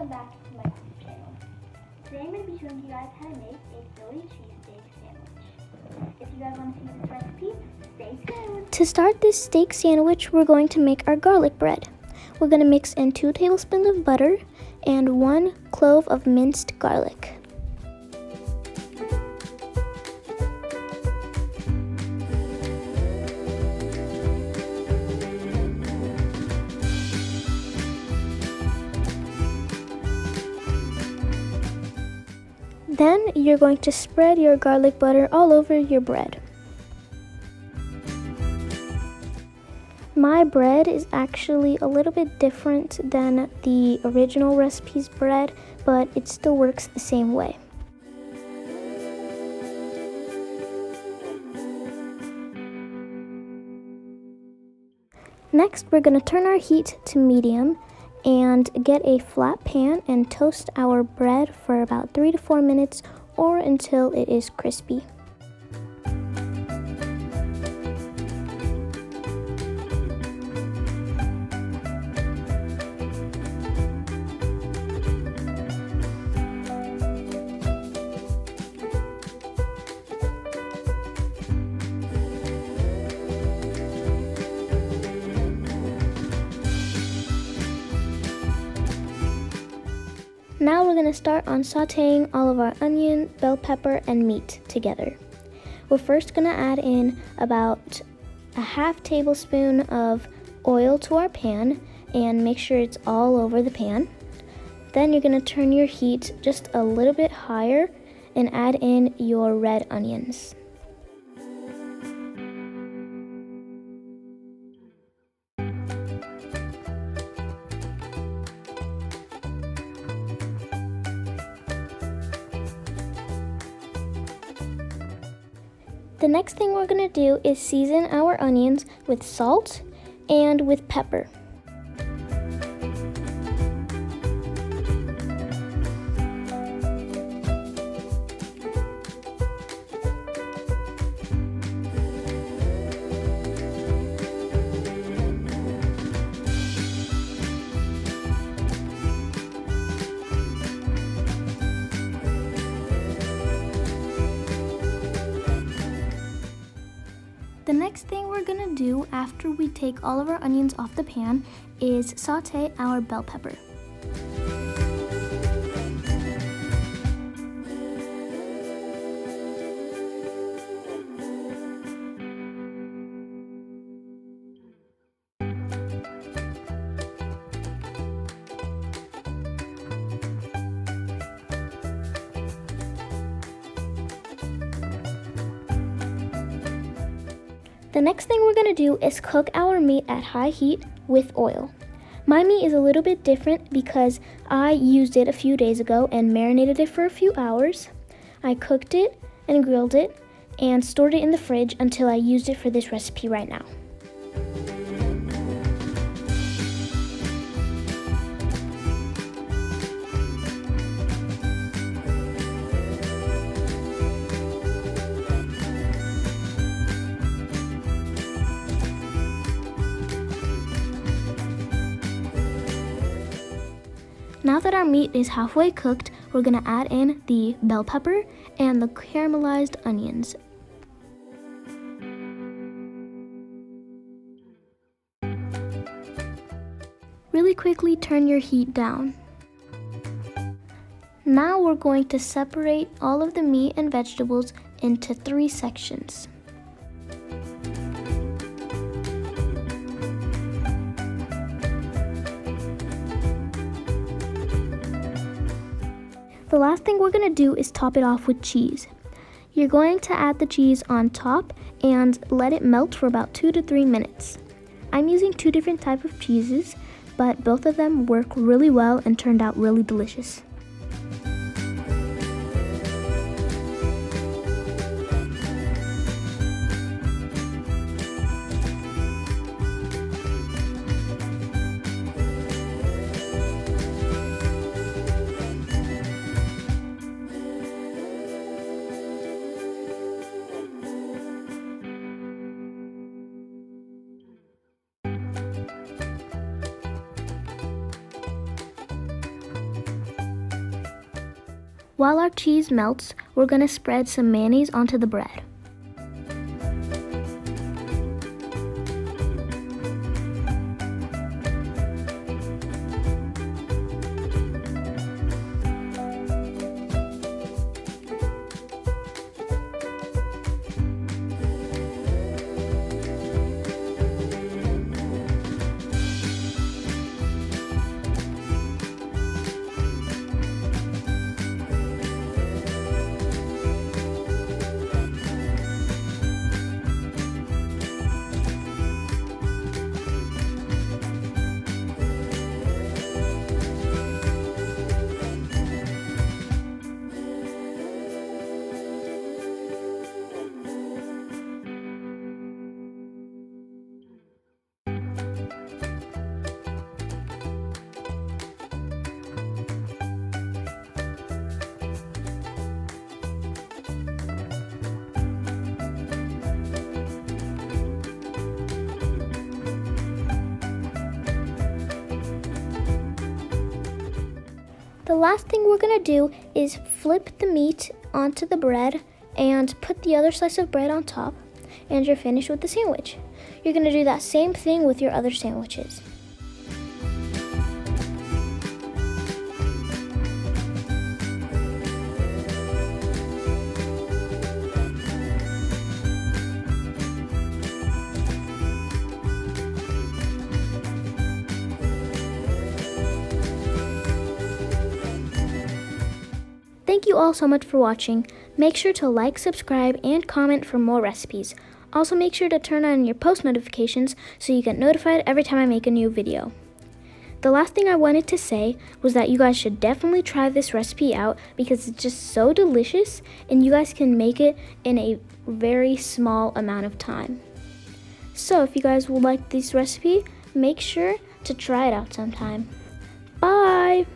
welcome back to my channel. Today I'm going to be showing you guys how to make a Philly cheesesteak sandwich. If you guys want to see this recipe, stay tuned. To start this steak sandwich, we're going to make our garlic bread. We're going to mix in 2 tablespoons of butter and 1 clove of minced garlic. Then you're going to spread your garlic butter all over your bread. My bread is actually a little bit different than the original recipe's bread, but it still works the same way. Next, we're going to turn our heat to medium and get a flat pan and toast our bread for about 3 to 4 minutes or until it is crispy. Now we're going to start on sauteing all of our onion, bell pepper, and meat together. We're first going to add in about a half tablespoon of oil to our pan and make sure it's all over the pan. Then you're going to turn your heat just a little bit higher and add in your red onions. The next thing we're going to do is season our onions with salt and with pepper. The next thing we're gonna do after we take all of our onions off the pan is saute our bell pepper. The next thing we're going to do is cook our meat at high heat with oil. My meat is a little bit different because I used it a few days ago and marinated it for a few hours. I cooked it and grilled it and stored it in the fridge until I used it for this recipe right now. Now that our meat is halfway cooked, we're going to add in the bell pepper and the caramelized onions. Really quickly turn your heat down. Now we're going to separate all of the meat and vegetables into 3 sections. The last thing we're going to do is top it off with cheese. You're going to add the cheese on top and let it melt for about 2 to 3 minutes. I'm using 2 different types of cheeses, but both of them work really well and turned out really delicious. While our cheese melts, we're going to spread some mayonnaise onto the bread. The last thing we're going to do is flip the meat onto the bread and put the other slice of bread on top, and you're finished with the sandwich. You're going to do that same thing with your other sandwiches. Thank you all so much for watching. Make sure to like, subscribe, and comment for more recipes. Also make sure to turn on your post notifications so you get notified every time I make a new video. The last thing I wanted to say was that you guys should definitely try this recipe out because it's just so delicious and you guys can make it in a very small amount of time. So if you guys would like this recipe, make sure to try it out sometime. Bye!